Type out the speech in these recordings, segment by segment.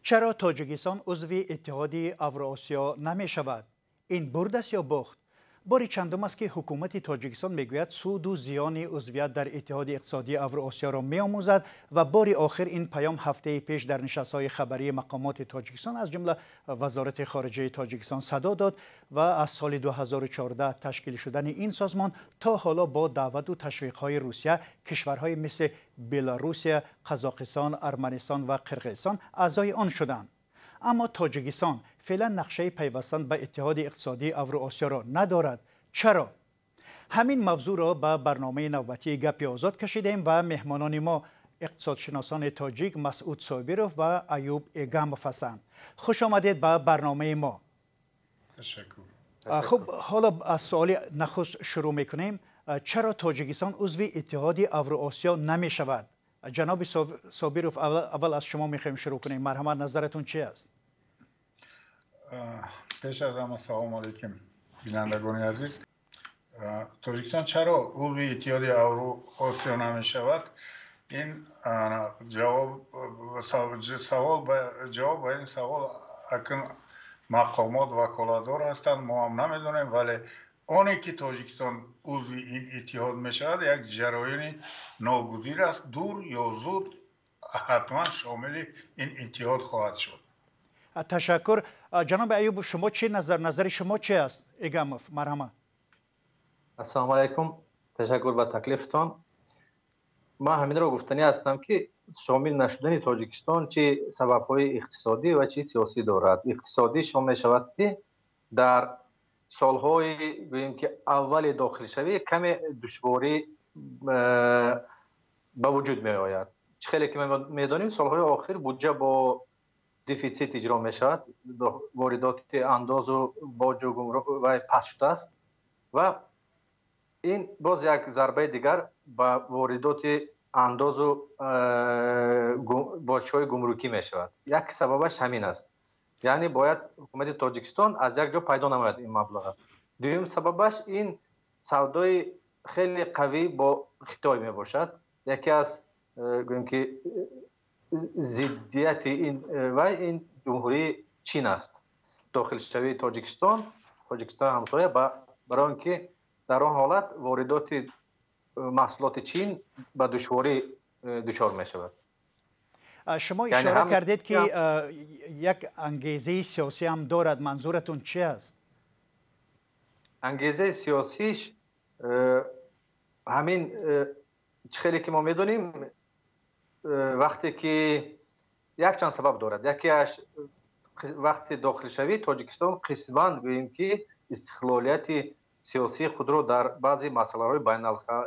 چرا تاجیکستان عضو اتحاد اوراسیا نمی شود؟ این برد است یا باخت؟ باری چندم است که حکومت تاجیکستان میگوید سود و زیان عضویت در اتحاد اقتصادی اوراسیا را میآموزد و باری آخر این پیام هفته پیش در نشست‌های خبری مقامات تاجیکستان از جمله وزارت خارجه تاجیکستان صدا داد و از سال 2014 تشکیل شدن این سازمان تا حالا با دعوت و تشویق‌های روسیه کشورهای مثل بلاروسیه، قزاقستان، ارمنستان و قرقیزستان اعضای آن شدند. اما تاجیکستان فعلا نقشه پیوستن به اتحاد اقتصادی اوراسیا را ندارد. چرا؟ همین موضوع را به برنامه نوبتی گپی آزاد کشیدیم و مهمانان ما اقتصادشناسان تاجیک مسعود صابروف و ایوب ایگاموف هستند. خوش آمدید به برنامه ما. تشکر. خب حالا از سوال نخست شروع میکنیم. چرا تاجیکستان عضو اتحاد اوراسیا نمی شود؟ جناب صابروف، اول از شما میخوایم شروع کنیم. مرحمت، نظرتون چی است؟ پیش از همه سلام علیکم بینندگان عزیز. تاجیکستان چرا عضو اتحاد اوراسیا نمی شود؟ این جواب به این سوال اکنون مقامات وکالتدار هستند، ما هم نمیدونیم، ولی آنی که تاجیکستان عضو این اتحاد می شود یک جریان ناگزیر است، دور یا زود حتما شامل این اتحاد خواهد شد. تشکر. جناب ایوب، شما چی نظر شما چی است؟ ایگاموف، مرحمت. السلام علیکم، تشکر به تکلیفتان. ما همین را گفتنی هستم که شامل نشدن تاجیکستان چه سبب‌های اقتصادی و چه سیاسی دارد. اقتصادی شامل شود که در سالهای بگیم که اول داخل شوی کمی دشواری به وجود می آید. خیلی که ما میدانیم سالهای آخر بودجه با دفیسیت اجرا می شود، واردات انداز و باج و گمرک و پس شده است و این باز یک ضربه دیگر به واردات انداز و باج‌های گمرکی می شود. یک سببش همین است، یعنی باید حکومت تاجیکستان از یک جا پیدا نماید این مبلغ. دوم سببش این سودای خیلی قوی با خیتای می باشد. یکی از گوییم که ضدیت این جمهوری چین است. داخل شوی تاجیکستان همسایه برای اینکه در آن حالت واردات محصولات چین به دشواری دچار می شود. شما اشاره کردید که یک انگیزه سیاسی هم دارد. منظورتون چی است؟ انگیزه سیاسیش همین خیلی که ما میدونیم وقتی که یک چند سبب دارد. یکیش وقتی داخل شوی تاجیکستان قسماً گوییم که استقلالیت سیاسی خود را در بعضی مسائل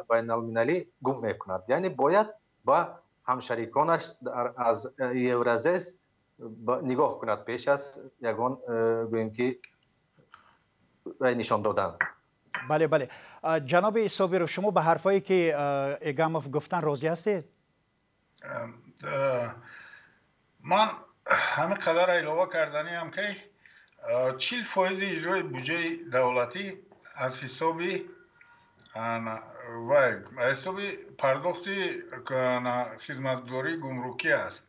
بین المللی گم میکند. یعنی باید با همشریکانش از یورازیس نگاه کند پیش از یگان گوییم که نشان دادن. بله. جناب صابروف، شما به حرفایی که ایگاموف گفتن راضی هستید؟ من همین قدر علاوه کردنی هم که 40% اجرای بودجه دولتی از حساب پرداخت خدمتگزاری گمرکی است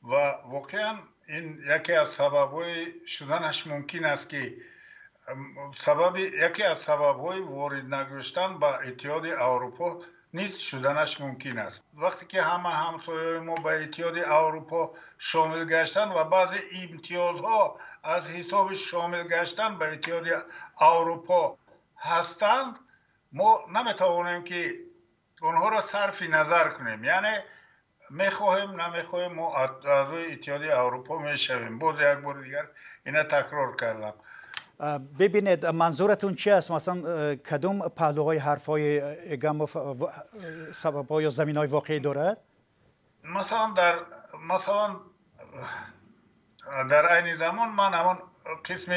و واقعا این یکی از سبب‌های شدنش ممکن است که یکی از سبب‌های وارد نگشتن به اتحاد اروپا نیز شدنش ممکن است. وقتی که همه همسایه‌های ما به اتحاد اروپا شامل گشتن و بعضی امتیازها از حساب شامل گشتن به اتحاد اروپا هستند، ما نمیتوانیم که آنها را صرف نظر کنیم. یعنی میخواهیم نمیخواهیم ما اعضای اتحاد اروپا میشویم. باز یک بار دیگر اینا تکرار کردم. ببینید منظورتون چی است؟ مثلا کدوم پهلوهای حرفای ایگاموف سبب‌ها یا زمین‌های واقعی دارد؟ مثلا در عین زمان من همان قسم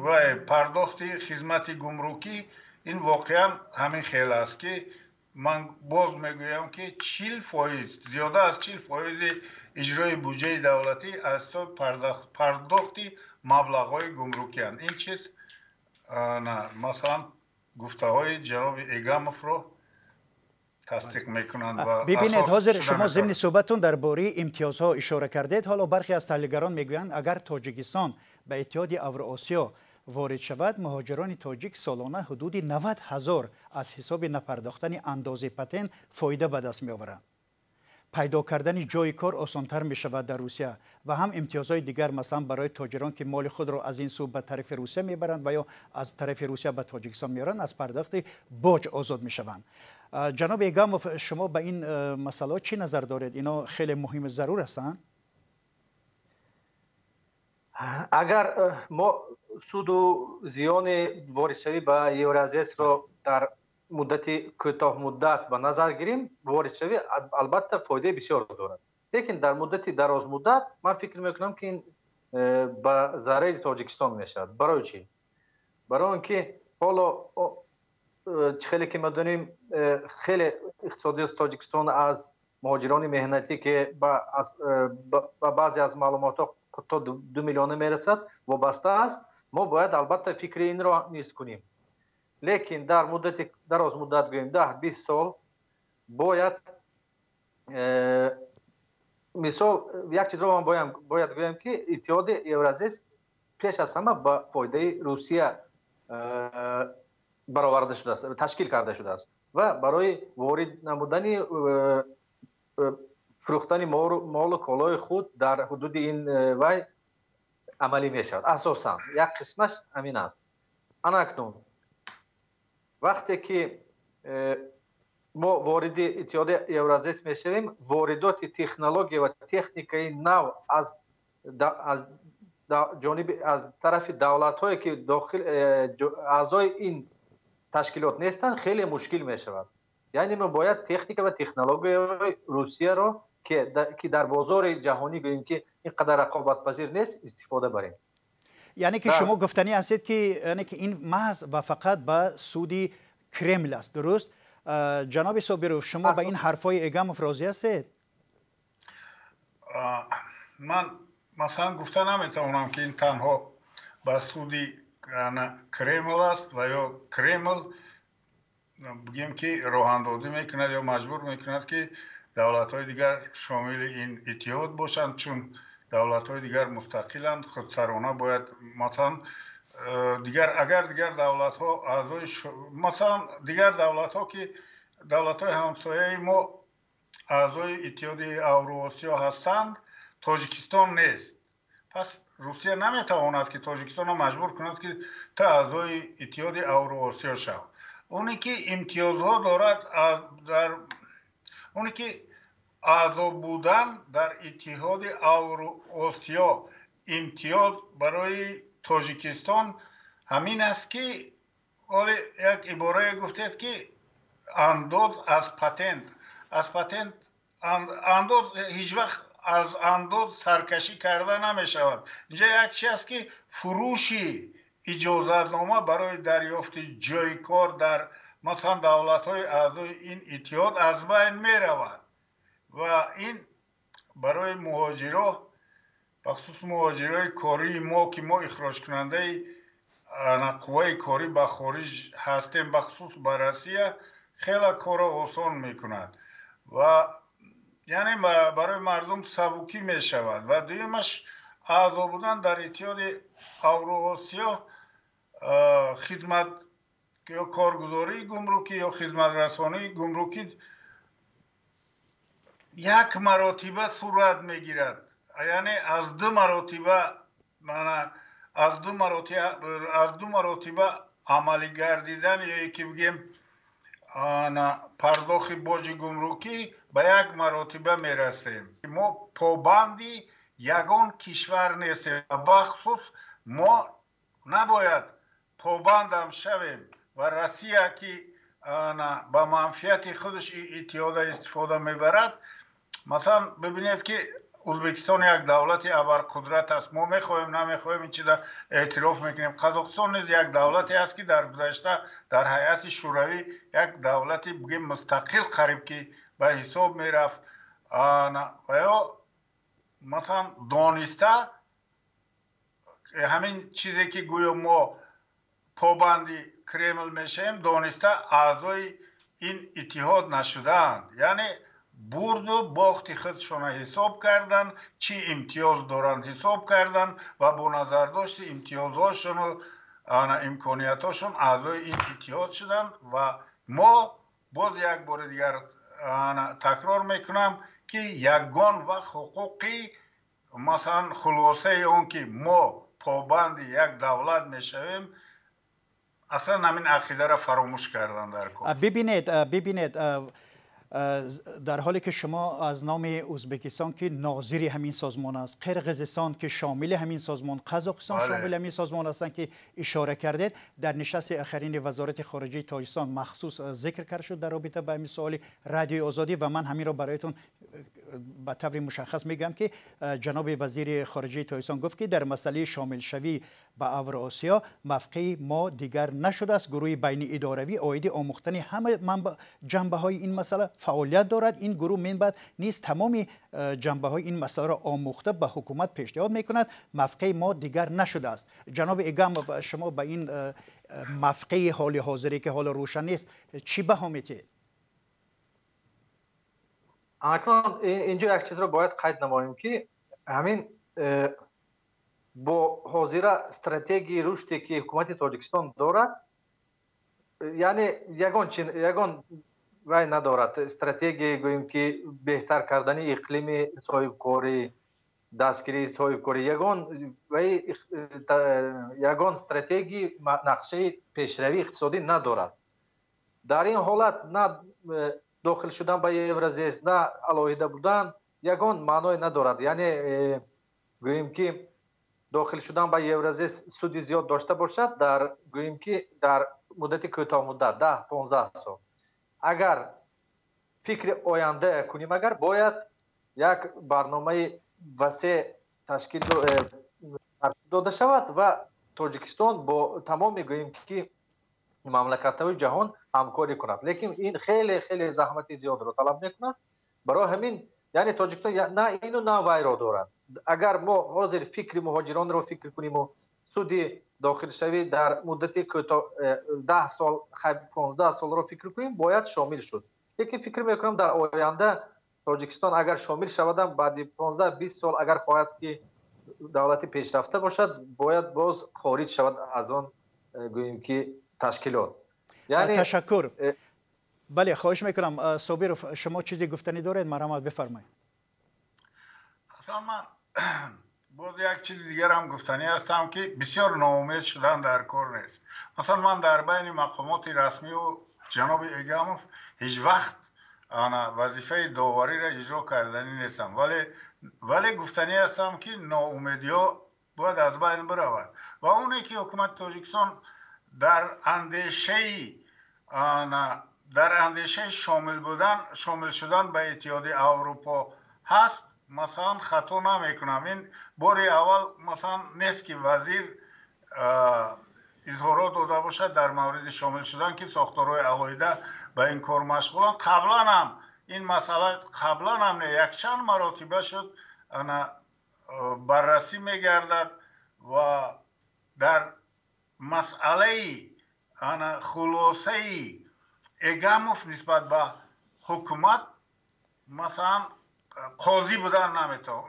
و پرداخت خدمت گمرکی این واقعا همین خیلی است که من باز میگویم که 40% زیاده از 40% اجرای بودجه دولتی از پرداخت مبلغ‌های گمرکی هستند. این چیز نه مثلا گفته های جناب ایگاموف رو تصدیق میکنند و ببینید حاضر شما ضمن صحبتتون درباره امتیازها اشاره کردید. حالا برخی از تحلیلگران میگویند اگر تاجیکستان به اتحاد اوراسیا وارد شود، مهاجران تاجیک سالانه حدود 90,000 از حساب نپرداختن اندازه پتن فایده به دست میآورند. پیدا کردن جای کار آسانتر می شود در روسیه و هم امتیازهای دیگر، مثلا برای تاجران که مال خود را از این سو به طرف روسیه میبرند و یا از طرف روسیه به تاجیکستان میارند، از پرداخت باج آزاد می شوند. جناب ایگاموف، شما به این مسئله چی نظر دارید؟ اینا خیلی مهم ضرور هستند؟ اگر ما سود و زیان واردشوی به یورازیس را در مدت کوتاه مدت به نظر گیریم، واردشوی البته فایده بسیار دارد، لیکن در مدت دراز مدت من فکر میکنم که این به ضرر تاجیکستان میشود. برای چی؟ برای اینکه حالا خیلی که ما دونیم خیلی اقتصادی تاجیکستان از مهاجران مهنتی که با بعضی از معلومات تا 2 میلیون میرسد وابسته است. ما باید البته فکر این را نیست کنیم، لیکن در مدت دراز مدت گویم 10-20 سال باید مثال یک چیز را من باید گویم که اتحاد اورازیس پیش از همه با فایده روسیه برآورده شده است، تشکیل کرده شده است و برای وارد نمودن فروختن مال و کالای خود در حدود این وی عملی می شود. اساسا یک قسمش همین است. اکنون وقتی که ما وارد اتحاد اورازیس می شویم، واردات تکنولوژی و تکنیکی نو از جانب از طرف دولت هایی که داخل اعضای این تشکیلات نیستند خیلی مشکل می شود. یعنی ما باید تکنیک و تکنولوژی روسیه را که در بازار جهانی گوییم که اینقدر رقابت پذیر نیست استفاده بریم. یعنی که شما گفتنی هستید که یعنی که این محض و فقط به سودی کرمل است، درست؟ جناب صابروف، شما به این حرفای ایگاموف راضی هستید؟ من مثلا گفته نمیتونم که این تنها به سودی کرمل است و یا کرمل بگیم که راه اندازی میکند یا مجبور میکند که دولت‌های دیگر شامل این اتحاد باشند، چون دولت‌های دیگر مستقلند، خودسرانه باید مثلا اگر دیگر دولت‌ها اعضای مثلا دیگر دولت‌ها که دولت‌های همسایه ما اعضای اتحاد اوراسیا هستند، تاجیکستان نیست. پس روسیه نمیتواند که تاجیکستان را مجبور کند که تا اعضای اتحاد اوراسیا شود. اونی که امتیازها دارد اونی که اعضا بودن در اتحاد اوراسیا امتیاز برای تاجیکستان همین است که یک عباره گفتید که انداز از پتنت انداز هیچ وقت از انداز سرکشی کرده نمی شود. اینجا یک چیز است که فروشی اجازتنامه برای دریافت جای کار در مثلا دولت‌های اعضای این اتحاد از بین می رود و این برای مهاجرا، بخصوص مهاجرای کاری ما که ما اخراج کننده قوه کاری به خارج هستیم، بخصوص به روسیه، خیلی کار آسان میکند و یعنی برای مردم سبکی می شود. و دویمش اعضا بودن در اتحاد اوراسیا خدمت یا کارگزاری گمرکی یا خدمت رسانی گمرکی یک مراتبه صورت میگیرد، یعنی از دو مراتبه عملی گردیدن یا یکی بگیم پرداخت باج گمرکی به یک مراتبه میرسیم. ما پابندی یگان کشور نیستیم، بخصوص ما نباید پابند هم شویم و روسیه که به منفعت خودش اتحاد استفاده میبرد. مثلا ببینید که ازبکستان یک دولت ابرقدرت است، ما میخوایم نمیخوایم این چیزا اعتراف میکنیم. قزاقستان نیز یک دولتی است که در گذشته در هیئت شوروی یک دولتی بگیم مستقل قریب که به حساب میرفت و یا مثلا دانسته همین چیزی که گویا ما پابند کرمل میشیم دانسته اعضای این اتحاد نشدند، یعنی برد و باخت خودشون حساب کردن، چی امتیاز دارن حساب کردن و با نظر داشت امتیازهاشون و امکانیتاشون اعضای این اتحاد شدن. و ما باز یک بار دیگر تکرار میکنم که یگان و حقوقی مثلا خلاصه اون که ما پابند یک دولت میشویم، اصلا همین عقیده را فراموش کردن در کار. ببینید در حالی که شما از نام ازبکستان که ناظر همین سازمان است، قرقیزستان که شامل همین سازمان، قزاقستان شامل همین سازمان هستند که اشاره کردید، در نشست اخرین وزارت خارجه تاجیکستان مخصوص ذکر کرده شد در رابطه با همین سوال رادیو آزادی و من همین را برایتون به طور مشخص میگم که جناب وزیر خارجه تاجیکستان گفت که در مسئله شامل شوی به اوراسیا موقع ما دیگر نشده است. گروه بین اداروی عاید آموختن همه جنبه های این مسئله فعالیت دارد. این گروه منبعد نیز تمام جنبه های این مسئله را آموخته به حکومت پیشنهاد میکند. موقع ما دیگر نشده است. جناب ایگام، شما به این موقع حال حاضری که حال روشن نیست چی بها میتید؟ اکنون اینجا یک چیز را باید قید نماییم که همین با حاضر استراتژی رشدی که حکومت تاجیکستان دارد، یعنی یگان وای ندارد استراتژی گوییم که بهتر کردن اقلیم صاحبکاری، دستگیری صاحبکاری، یگان استراتژی نقشه پیشروی اقتصادی ندارد. در این حالت نه داخل شدن به یورازیس نه علاهیده بودن یگان معنای ندارد. یعنی گوییم که داخل شدن به یورازیس سودی زیاد داشته باشد، در گوییم که در مدت کوتاه مدت 10-15 سال اگر فکر آینده کنیم، اگر باید یک برنامه وسیع تشکیل داده شود و تاجیکستان با تمام گوییم که مملکت‌های جهان همکاری کند. لیکن این خیلی خیلی زحمت زیاد را طلب میکند. برای همین یعنی تاجیکستان نه اینو نه وای را دارد. اگر ما حاضر فکر مهاجران را فکر کنیم و سودی داخل شوی در مدت کوتاه 10 سال 15 سال را فکر کنیم، باید شامل شد. لیکن فکر میکنم در آینده تاجیکستان اگر شامل شود بعد 15-20 سال اگر خواهد که دولت پیشرفته باشد، باید باز خارج شود از آن گوییم که تشکیلات. یعنی تشکر. بله خواهش میکنم صابر، شما چیزی گفتنی دارید؟ مرحمت بفرمایید. اصلا من باز یک چیز دیگر هم گفتنی هستم که بسیار ناامید شدن در کار نیست. مثلا من در بین مقامات رسمی و جناب ایگاموف هیچ وقت وظیفه داوری را اجرا کردنی نیستم، ولی گفتنی هستم که ناامیدی ها باید از بین برود و اونی که حکومت تاجیکستان در اندیشه شامل شدن به اتحاد اروپا هست، مثلا خطا نمیکنم. این بار اول مثلا نیست که وزیر اظهارات داده باشد در مورد شامل شدن که ساختارهای عقاید به این کار مشغولن. قبلا هم این مسئله یک چند مراتبه شد بررسی میگردد و در مسئله خلاصه ایگاموف نسبت به حکومت مثلا قاضی بودن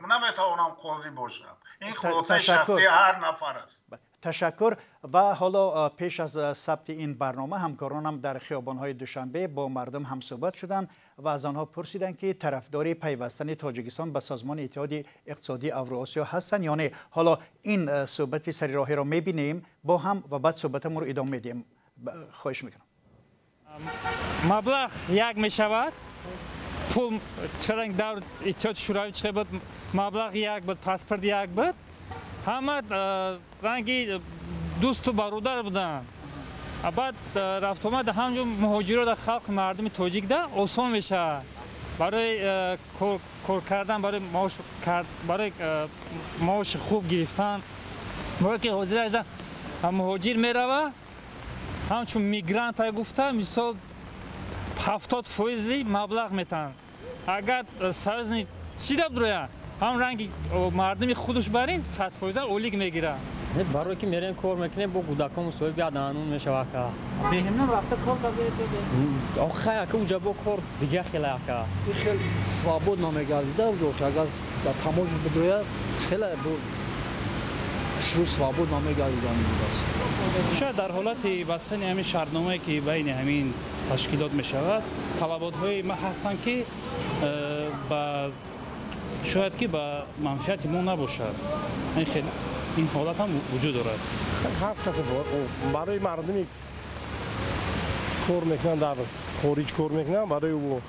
نمیتوانم قاضی باشم. این خلاصه شخصی هر نفر است. تشکر. و حالا پیش از ثبت این برنامه همکارانم در خیابان‌های دوشنبه با مردم هم صحبت شدند و از آنها پرسیدند که طرفدار پیوستن تاجیکستان به سازمان اتحاد اقتصادی اوراسیا هستند یا نه. حالا این صحبت سری راهی را می‌بینیم با هم و بعد صحبتمون رو ادامه میدیم. خواهش میکنم. مبلغ یک میشود، پول چقدر در اتحاد شوروی چقدر بود، مبلغ یک بود، پاسپورت یک بود، همه رنگی دوست و برادر بودن. بعد رفت آمد همجور مهاجرات در خلق مردم تاجیک ده آسان میشه برای کار کردن، برای معاش خوب گرفتن. موقعی که حاضر هستن مهاجر میروه، همچون میگرانت های گفته مثال 70% مبلغ میتن. اگر سایز چیده بدرویه هم رنگی مردمی خودش برین 100% اولیگ میگیره. برای که میریم کار میکنیم با کودکان مسائل بیاد قانون میشه که بهمون رفته کار کرده. آخه که اونجا با کار دیگه خیلی که خیلی свободно میگردیده و اگر با تماش بدویه خیلی شروع свободно میگردیده است. شاید در حالت بستن همین شرطنامه‌ای که بین همین تشکیلات میشود طلبات‌های ما هستند که شاید که به منفعت ما نباشد. این حالت هم وجود دارد. هر کسی برای مردمی کار میکنن در خارج کار میکنن برای او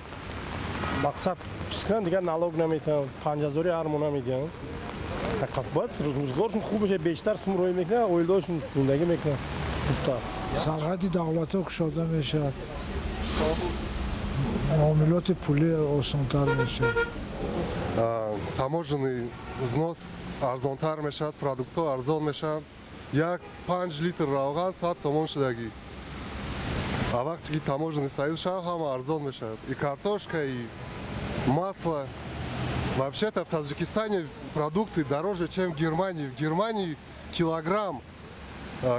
مقصد چیز کنن دیگه نالوگ نمیتن 5000 هر ماه نمیدن. فقط باید روزگارشون خوب بشه بیشتر سمروی میکنن اویلداشون زندگی میکنن خوبتر. سرحد دولت ها کشاده میشه معاملات پولی آسانتر میشه таможенный взнос арзонтар мешавад, продуктҳо арзон мешаванд. Як 5 литр равған 100 сомон шудагӣ. А вақте ки таможенный союз шавад, ҳама арзон мешавад. И картошка, и масло. Вообще-то в Таджикистане продукты дороже, чем в Германии. В Германии килограмм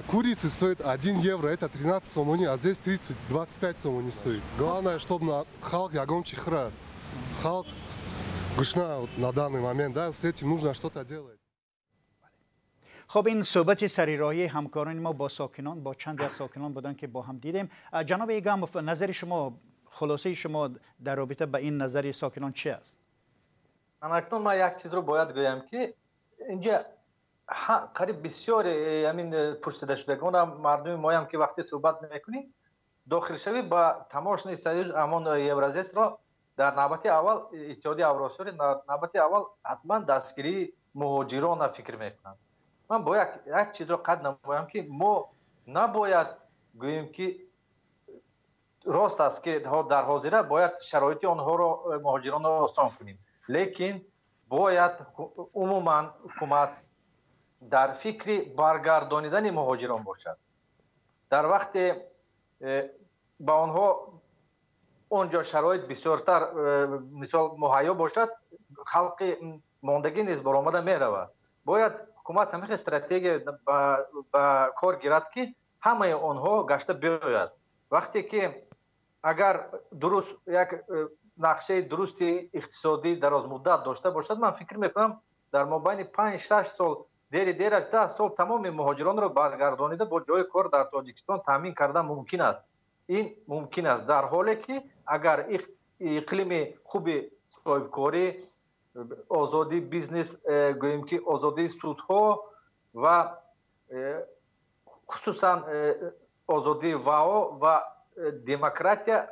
курицы стоит 1 евро, это 13 сомони, а здесь 30-25 сомони стоит. Главное, чтобы халк ягон чихра. Халк гушна на данный момент, да, с этим нужно что-то делать. خب این صحبت سریراهی همکاران ما با ساکنان با چند از ساکنان بودن که با هم دیدیم. جناب ایگاموف، نظر شما، خلاصه شما در رابطه با این نظر ساکنان چی است؟ اکنون ما یک چیز رو باید گویم که اینجا قریب بسیار همین پرسیده شدگان مردم ما هم که وقتی صحبت میکنیم داخل شوی با تماشای سریع امان یورازیس را در نوبت اول اتحادیه اوراسیا در نوبت اول حتما دستگیری مهاجران فکر میکنند. من باید یک چیز رو قد نمایم که ما نباید گوییم که راست است که در حاضره باید شرایط آنها را مهاجران را آسان کنیم، لیکن باید عموما حکومت در فکر برگردانیدن مهاجران باشد. در وقت با آنها اونجا شرایط بسیارتر مثال مهیا باشد، خلق ماندگی نیز برآمده می رود. باید حکومت همه استراتژی با کار گیرد که همه آنها گشته بیاید. وقتی که اگر درست یک نقشه درست اقتصادی دراز مدت داشته باشد، من فکر میکنم در مابین 5-6 سال دیرش 10 سال تمام مهاجران را برگردانیده با جای کار در تاجیکستان تامین کردن ممکن است. این ممکن است در حالی که اگر اقلیم خوب صاحبکاری، آزادی بیزنس، گوییم که آزادی سودها و خصوصا آزادی واو و دموکراتیا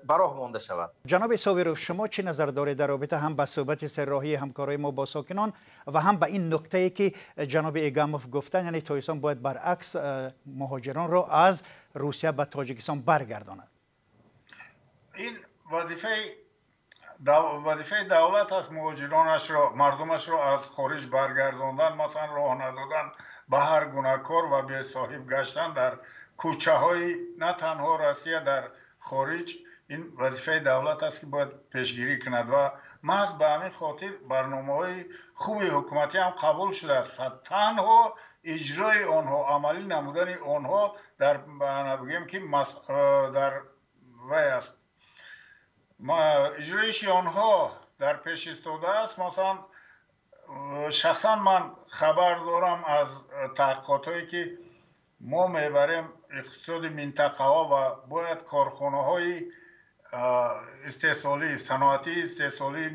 براه مانده شود. جناب صابرو، شما چه نظر دارید در رابطه هم با صحبت سرراهی همکارای ما با ساکنان و هم با این نکته‌ای که جناب ایگاموف گفتن، یعنی تاجیکستان باید برعکس مهاجران را از روسیه به تاجیکستان برگرداند؟ این وظیفه دولت است مهاجرانش را، مردمش را از خارج برگرداندن، مثلا راه ندادن به هر گونه کار و به صاحب گشتن در کوچه های نه تنها روسیه در خارج. این وظیفه دولت است که باید پیشگیری کند و محض به همین خاطر برنامه های خوبی حکومتی هم قبول شده است. تنها اجرای آنها، عملی نمودن آنها در بگیم که در وی است، اجرایش آنها در پیش استاده است. مثلا شخصا من خبر دارم از تحقیقاتی که ما میبریم اقتصاد منطقه ها و باید کارخانه های استحصالی، صنعتی استحصالی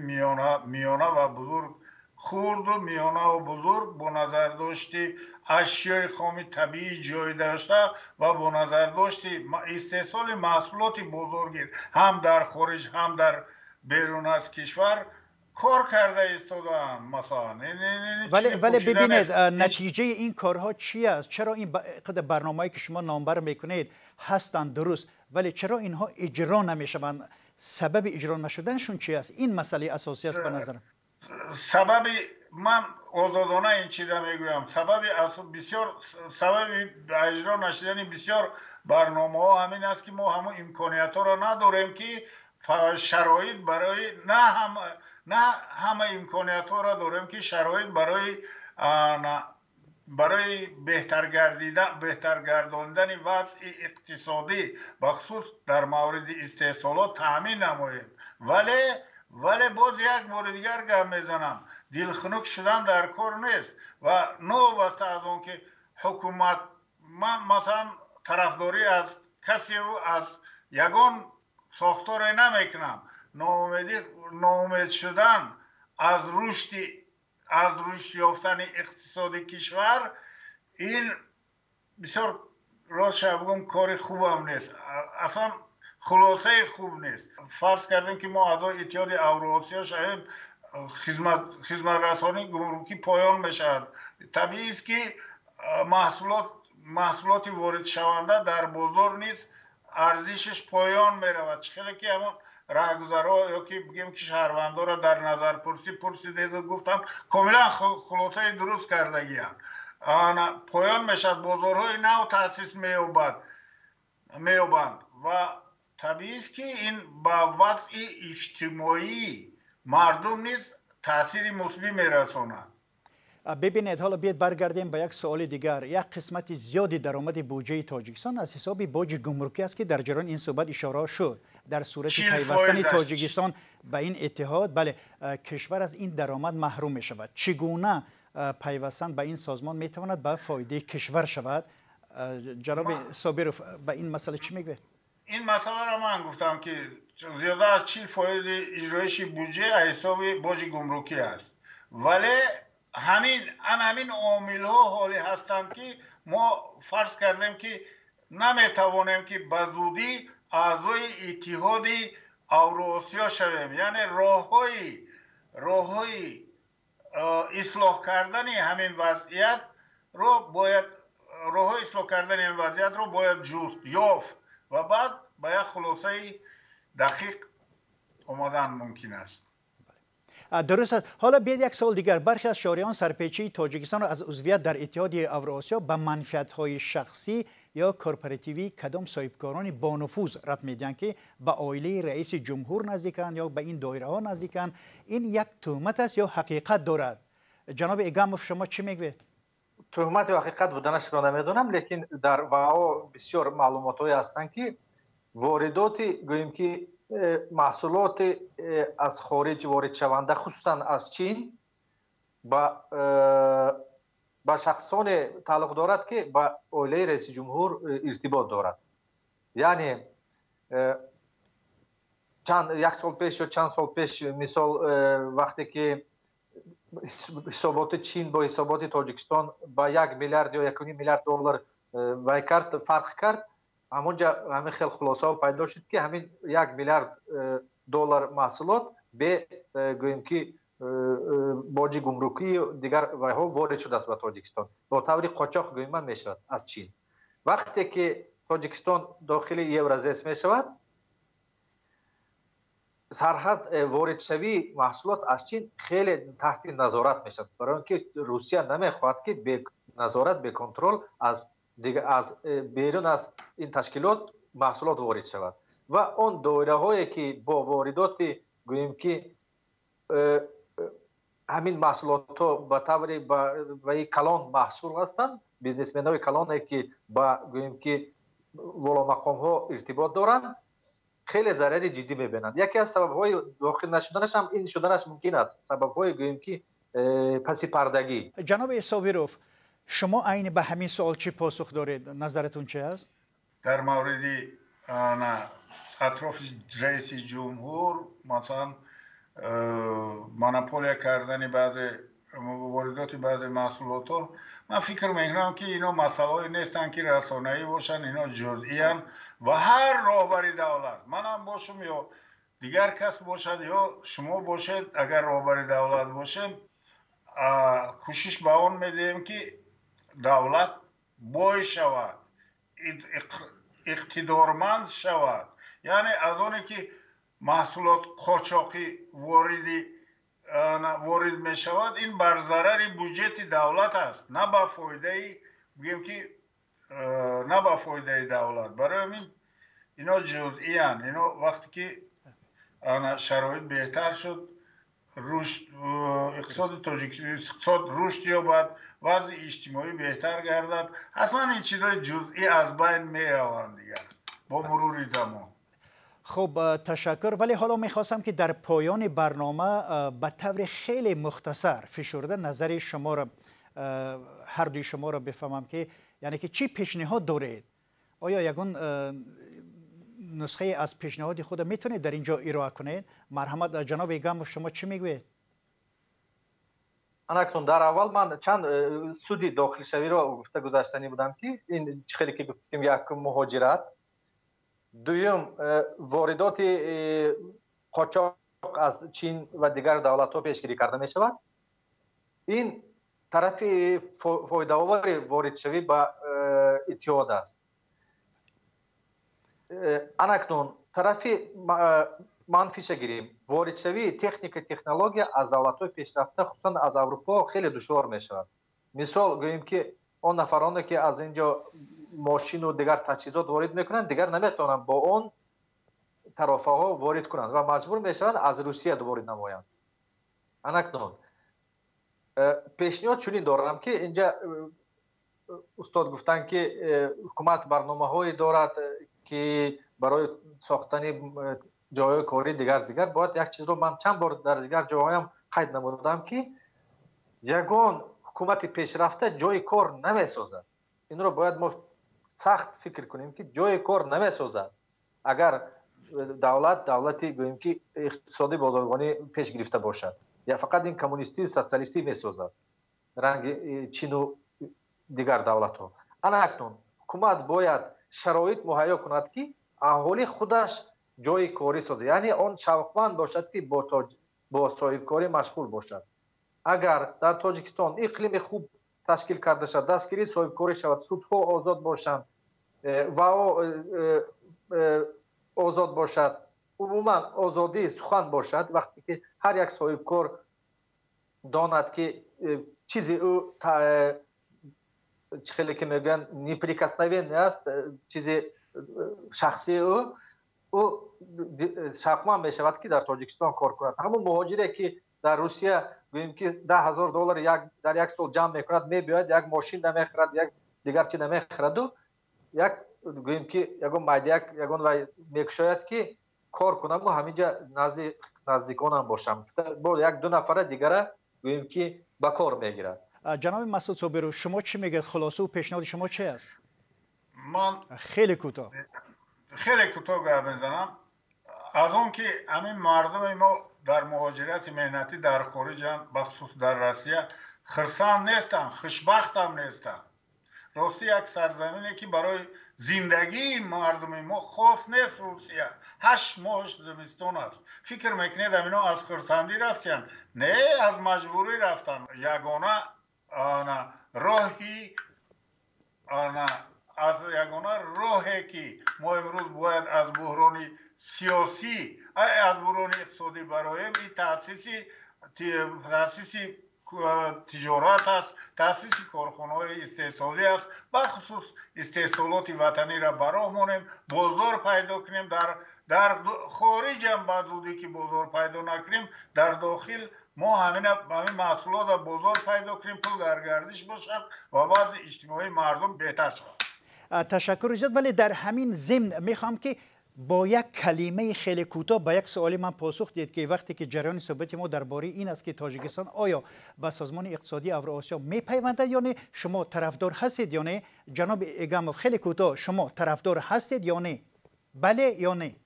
میانه و بزرگ، خرد و میانه و بزرگ با نظر داشتی اشیای خام طبیعی جای داشته و با نظر داشتی استحصال محصولات بزرگی هم در خارج هم در بیرون از کشور کار کرده ایستادن. مثلا ولی ببینید نتیجه این کارها چی است؟ چرا این برنامه‌ای که شما نامبر میکنید هستند درست، ولی چرا اینها اجرا نمیشوند؟ سبب اجرا نشدنشون چی است؟ این مسئله اساسی است به نظرم. سبب من آزادانه این چیزا میگویم، سبب اجرا نشدن بسیار برنامه ها همین است که ما همون امکانیت ها را نداریم که شرایط برای نه همه امکانیت ها را داریم که شرایط برای برای بهتر گرداندن وضع اقتصادی بخصوص در مورد استحصالات تامین نماییم. ولی باز یک بار دیگر گپ میزنم، دلخنک شدن در کار نیست و نوبسته از اون که حکومت، من مثلا طرفداری از کسی رو از یگان ساختار نمیکنم. ناامید شدن از رشد یافتن اقتصاد کشور، این بسیار راست بگم کار خوبم نیست، اصلا خلاصه خوب نیست. فرض کردیم که ما اعضای اتحاد اوراسیا شویم، خدمت رسانی گمرکی پایان بشد. طبیعی است که محصولات وارد شونده در بازار نیست ارزشش پایان میرود. چخیلی که همون راهگذرها یا که بگیم که شهروندان را در نظر پرسیدید و گفتم کاملا خلاصه درست کرده پایان میشد، بازارهای نو تأسیس میابند و طبیعی است که این با وضع اجتماعی مردم نیز تأثیر مثبت میرساند. ببینید، حالا بیاید برگردیم به یک سوال دیگر. یک قسمت زیادی درآمد بودجه تاجیکستان از حساب باج گمرکی است که در جریان این صحبت اشاره شد. در صورت پیوستن تاجیکستان به این اتحاد، بله، کشور از این درآمد محروم می شود. چگونه پیوستن به این سازمان می تواند به فایده کشور شود؟ جناب صابرов به این مسئله چی میگوید؟ این مسئله را من گفتم که زیاده از 40% اجرایش بودجه از حساب باج گمرکی است، ولی همین عامل ها حالی هستند که ما فرض کردیم که نمیتوانیم که به زودی اعضای اتحاد اوراسیا شویم. یعنی راههای اصلاح کردن همین وضعیت رو باید جست یافت و بعد به یک خلاصه دقیق آمدن ممکن است. درست است. حالا بیاید یک سوال دیگر. برخی از شهریان سرپیچی تاجیکستان را از عضویت در اتحاد اوراسیا به منفعت‌های شخصی یا کورپوراتیوی کدام صاحبکاران با نفوذ ربط میدن که به عائله رئیس جمهور نزدیکند یا به این دایره ها نزدیکند. این یک تهمت است یا حقیقت دارد؟ جناب اگاموف شما چی میگوید؟ تهمت و حقیقت بودنش را نمیدونم، لیکن در واقع بسیار معلوماتی هستند که واردات گوییم که محصولات از خارج وارد شونده خصوصا از چین با شخصان تعلق دارد که با عائله رئیس جمهور ارتباط دارد. یعنی یک سال پیش یا چند سال پیش مثال وقتی که حسابات چین با حسابات تاجیکستان با 1 میلیارد یا 1.5 میلیارد دلار وای کرد، فرق کرد، همونجا همین خیلی خلاصه پیدا شد که همین 1 میلیارد دلار محصولات به گوییم که باج گمرکی دیگر وایها وارد شده است به تاجیکستان با طور قاچاق گوییم میشود از چین. وقتی که تاجیکستان داخل یورازیس میشود، سرحد وارد شوی محصولات از چین خیلی تحت نظارت میشود، برای اینکه روسیه نمیخواهد که به نظارت به کنترل از بیرون از این تشکیلات محصولات وارد شود و اون دایره هایی که با واردات گوییم که همین محصولات ها به طور با کلان محصول هستند، بیزنسمن های کلان که با گوییم که والا مقام ها ارتباط دارند، خیلی ضرر جدی میبینند. یکی از سبب های داخل نشدنش هم این شدنش ممکن است، سبب های گوییم که پسی پردگی. جناب صابرов، شما عین به همین سوال چی پاسخ دارید؟ نظرتون چه است؟ در مورد اطراف رئیس جمهور مثلا مونوپولیا کردن بعض واردات بعض محصولات ها، من فکر میکنم که اینا مسائلی نیستن که رسانه‌ای باشن، اینا جزئی ان و هر راهبر دولت، منم باشم یا دیگر کس باشد یا شما باشید، اگر راهبر دولت باشه کوشش به اون میدیم که دولت بای شود، اقتدارمند شود. یعنی از اونی که محصولات قاچاقی وارد می شود، این بر ضرر بودجه دولت است، نه به فایده بگیم که نه به فایده دولت. برای همین اینا جزئی ان. اینا وقتی که شرایط بهتر شد، اقتصاد تاجیکستان رشد یابد، وضع اجتماعی بهتر گردد. حتما این چیزهای جزئی از بین میروند دیگر با مرور زمان. خب تشکر. ولی حالا میخواستم که در پایان برنامه به طور خیلی مختصر فشرده نظر شما را، هر دوی شما را بفهمم که یعنی که چی پیشنهاد دارید؟ آیا یگان نسخه از پیشنهاد خود میتونید در اینجا ارائه کنید؟ مرحمت جناب ایگاموف، شما چی میگوید؟ اکنون در اول من چند سودی داخل شوی را گفته گذاشتنی بودم که این خیلی که گفتیم، یک مهاجرت، دوم واردات قاچاق از چین و دیگر دولت ها پیشگیری کرده می شود. این طرف فایده آور وارد شوی به اتحاد است. اکنون طرف منفیش گیریم، وارد شوی تکنولوژی از دولت های پیشرفته خصوصا از اروپا خیلی دشوار می شود. مثال گوییم که آن نفرانی که از اینجا ماشین و دیگر تجهیزات وارد میکنند دیگر نمیتونند با اون طرفه ها وارد کنند و مجبور میشوند از روسیه وارد نمایند. اکنون پیشنهاد چنین دارم که اینجا استاد گفتن که حکومت برنامه هایی دارد که برای ساختن جای کاری دیگر باید یک چیز رو من چند بار در دیگر جاهایم قید نمودم که یگان حکومت پیشرفته جای کار نمیسازد. این رو باید ما سخت فکر کنیم که جای کار نمیسازد اگر دولتی گوییم که اقتصادی بازرگانی پیش گرفته باشد، یا فقط این کمونیستی و سوسیالیستی میسازد رنگ چین و دیگر دولت ها. اکنون حکومت باید شرایط مهیا کند که اهالی خودش جای کاری سازد، یعنی آن شوقمند باشد که با صاحب کاری مشغول باشد. اگر در تاجیکستان اقلیم خوب تشکیل کرده شد، دستگیری صاحب کاری شود، سودها آزاد باشند و آزاد باشد، عموما آزادی سخن باشد، وقتی که هر یک صاحب کار داند که چیزی او خیلی که میگن نیپریکسنوین است، چیزی شخصی او شوقمند می شود که در تاجیکستان کار کند. همون مهاجری که در روسیه گوییم که $10,000 در یک سال جمع میکند، میباید یک ماشین نمیخرد، یک دیگر چی نمیخرد و یک گوییم که یگان مایدیک یگان میکشاید که کار کنم و همینجا نزدیکانم باشم، با یک دو نفر دیگر گوییم که به کار میگیرد. جناب مسعود صابرو، شما چی میگید؟ خلاصه و پیشنهاد شما چی است؟ من خیلی کوتاه گپ میزنم. از اون که همین مردم ما در مهاجرت مهنتی در خارج، بخصوص در روسیه، خرسند نیستن، خوشبخت هم نیستن. راستی یک سرزمینی که برای زندگی مردم ما خاص نیست. روسیه 8 ماه زمستان است. فکر میکنید اینا از خرسندی رفتن؟ نه، از مجبوری رفتن. یگانه راهی که ما امروز باید از بحران سیاسی از بحران اقتصادی برایم، این تأسیس تجارت است، تأسیس کارخانه‌های استحصالی است، بخصوص استحصالات وطنی را براه مانیم، بازار پیدا کنیم. در خارج هم بعد زودی که بازار پیدا نکنیم، در داخل ما همین محصولات را بازار پیدا کنیم، پول در گردش باشد و وضع اجتماعی مردم بهتر شود. تشکر زیاد. ولی در همین ضمن میخوام که با یک کلمه خیلی کوتاه به یک سوالی من پاسخ دید که وقتی که جریان صحبت ما درباره این است که تاجیکستان آیا به سازمان اقتصادی اوراسیا میپیوندد یا نه، شما طرفدار هستید یا نه؟ جناب ایگاموف خیلی کوتاه، شما طرفدار هستید یا نه؟ بله یا نه؟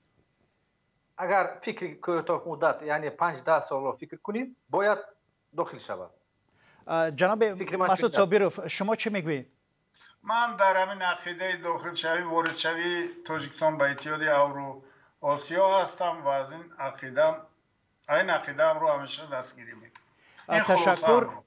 اگر فکر کوتاه مدت یعنی 5-10 سال رو فکر کنیم باید داخل شود. جناب مسعود صابروف شما چه میگویید؟ من در همین عقیده داخل شوی وارد شوی تاجیکستان به اتحاد اوراسیا هستم و از این عقیده‌ام رو همیشه دستگیری میکنم.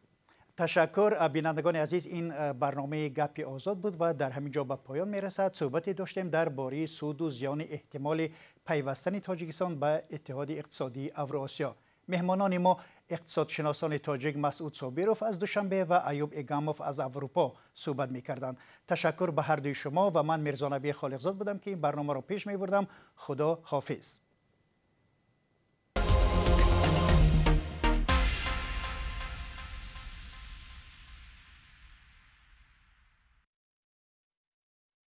تشکر بینندگان عزیز. این برنامه گپی آزاد بود و در همین جا به پایان میرسد. صحبتی داشتیم درباره سود و زیان احتمال پیوستن تاجیکستان به اتحاد اقتصادی اوراسیا. مهمانان ما اقتصادشناسان تاجیک مسعود صابروف از دوشنبه و ایوب ایگاموف از اروپا صحبت می‌کردند. تشکر به هر دوی شما و من میرزا نبی خالقزاد بودم که این برنامه را پیش می‌بردم. خدا حافظ.